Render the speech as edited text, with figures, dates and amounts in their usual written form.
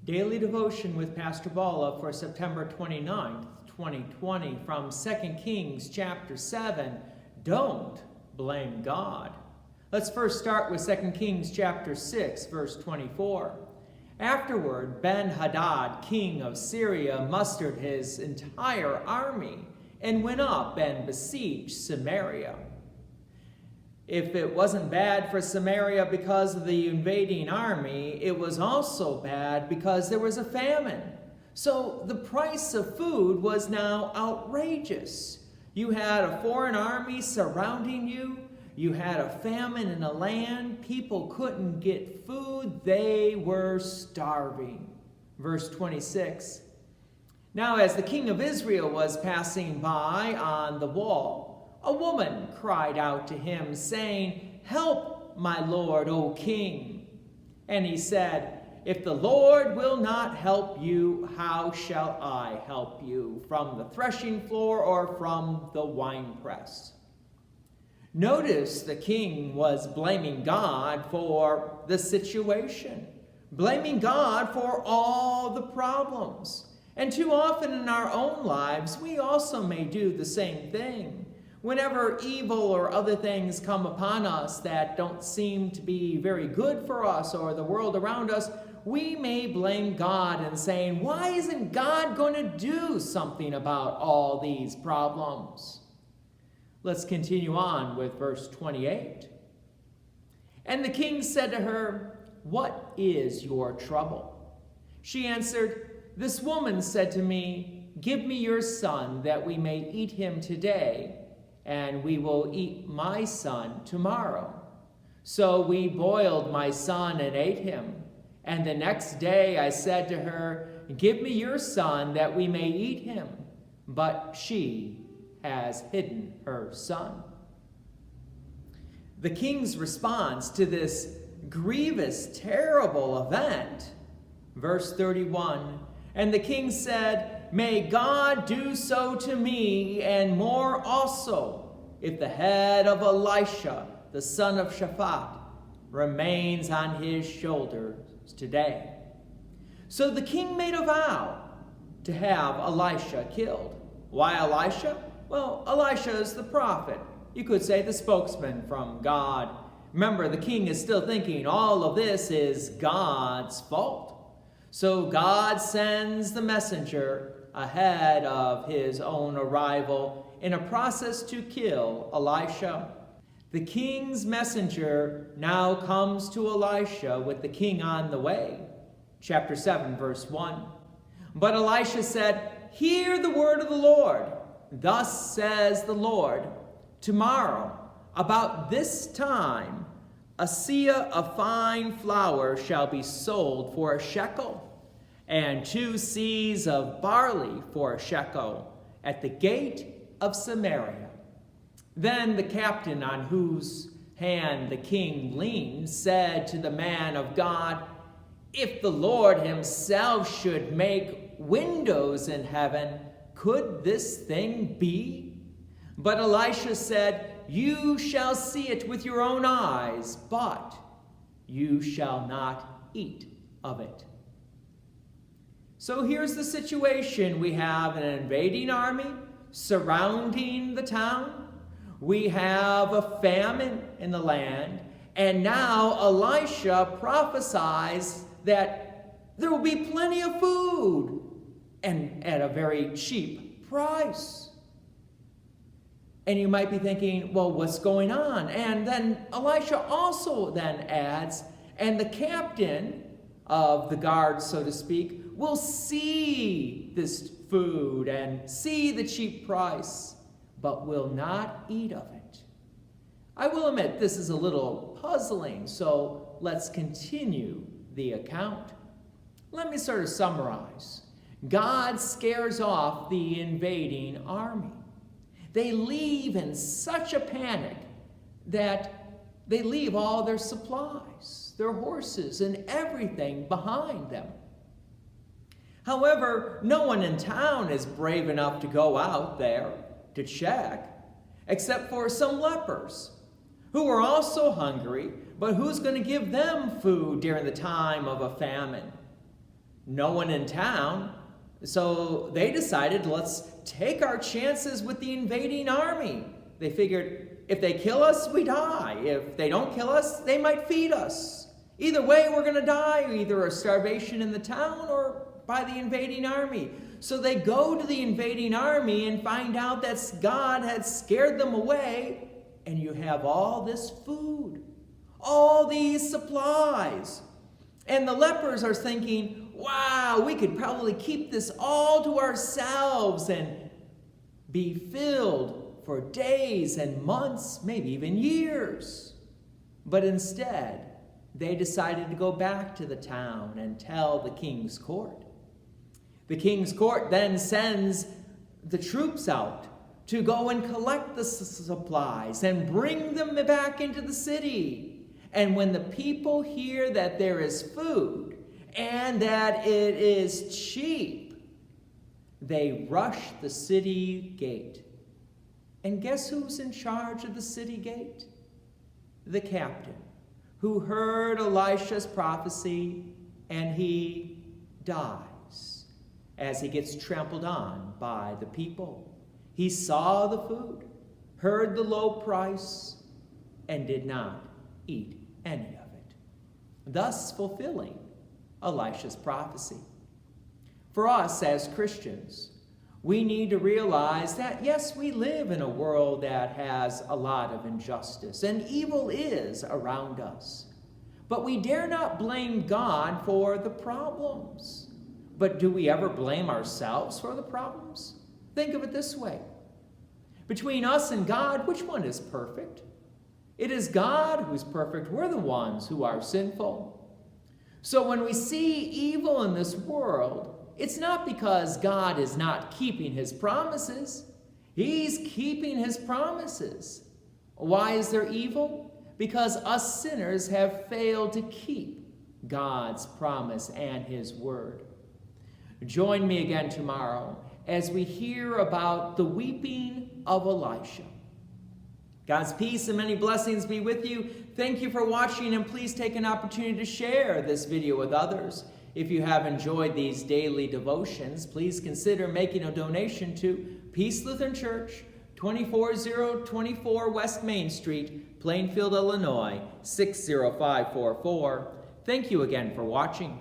Daily Devotion with Pastor Balla for September 29th, 2020 from 2 Kings chapter 7, Don't Blame God. Let's first start with 2 Kings chapter 6, verse 24. Afterward, Ben-Hadad, king of Syria, mustered his entire army and went up and besieged Samaria. If it wasn't bad for Samaria because of the invading army, it was also bad because there was a famine. So the price of food was now outrageous. You had a foreign army surrounding you. You had a famine in the land. People couldn't get food. They were starving. Verse 26. Now as the king of Israel was passing by on the wall, a woman cried out to him, saying, "Help, my lord, O king." And he said, "If the Lord will not help you, how shall I help you? From the threshing floor or from the winepress?" Notice the king was blaming God for the situation, blaming God for all the problems. And too often in our own lives, we also may do the same thing. Whenever evil or other things come upon us that don't seem to be very good for us or the world around us, we may blame God and saying, "Why isn't God going to do something about all these problems?" Let's continue on with verse 28. And the king said to her, "What is your trouble?" She answered, "This woman said to me, 'Give me your son that we may eat him today, and we will eat my son tomorrow.' So we boiled my son and ate him. And the next day I said to her, 'Give me your son that we may eat him.' But she has hidden her son." The king's response to this grievous, terrible event, verse 31, "And the king said, 'May God do so to me and more also, if the head of Elisha, the son of Shaphat, remains on his shoulders today.'" So the king made a vow to have Elisha killed. Why Elisha? Well, Elisha is the prophet. You could say the spokesman from God. Remember, the king is still thinking all of this is God's fault. So God sends the messenger ahead of his own arrival in a process to kill Elisha. The king's messenger now comes to Elisha with the king on the way. Chapter 7, verse 1. But Elisha said, "Hear the word of the Lord. Thus says the Lord, tomorrow, about this time, a seah of fine flour shall be sold for a shekel, and 2 seahs of barley for a shekel at the gate of Samaria." Then the captain on whose hand the king leaned said to the man of God, "If the Lord himself should make windows in heaven, could this thing be?" But Elisha said, "You shall see it with your own eyes, but you shall not eat of it." So here's the situation. We have an invading army surrounding the town. We have a famine in the land. And now Elisha prophesies that there will be plenty of food and at a very cheap price. And you might be thinking, well, what's going on? And then Elisha also then adds, and the captain of the guard, so to speak, will see this food and see the cheap price, but will not eat of it. I will admit this is a little puzzling, so let's continue the account. Let me sort of summarize. God scares off the invading army. They leave in such a panic that they leave all their supplies, their horses, and everything behind them. However, no one in town is brave enough to go out there to check, except for some lepers who are also hungry, but who's going to give them food during the time of a famine? no one in town. So they decided, let's take our chances with the invading army. They figured, if they kill us, we die. If they don't kill us, they might feed us. Either way, we're going to die, either of starvation in the town or by the invading army. So they go to the invading army and find out that God had scared them away, and you have all this food, all these supplies. And the lepers are thinking, wow, we could probably keep this all to ourselves and be filled for days and months, maybe even years. But instead, they decided to go back to the town and tell the king's court. The king's court then sends the troops out to go and collect the supplies and bring them back into the city. And when the people hear that there is food and that it is cheap, they rush the city gate. And guess who's in charge of the city gate? The captain, who heard Elisha's prophecy, and he dies as he gets trampled on by the people. He saw the food, heard the low price, and did not eat any of it, thus fulfilling Elisha's prophecy. For us as Christians, we need to realize that, yes, we live in a world that has a lot of injustice, and evil is around us. But we dare not blame God for the problems. But do we ever blame ourselves for the problems? Think of it this way. Between us and God, which one is perfect? It is God who's perfect. We're the ones who are sinful. So when we see evil in this world, it's not because God is not keeping his promises. He's keeping his promises. Why is there evil? Because us sinners have failed to keep God's promise and his word. Join me again tomorrow as we hear about the weeping of Elisha. God's peace and many blessings be with you. Thank you for watching, and please take an opportunity to share this video with others. If you have enjoyed these daily devotions, please consider making a donation to Peace Lutheran Church, 24024 West Main Street, Plainfield, Illinois, 60544. Thank you again for watching.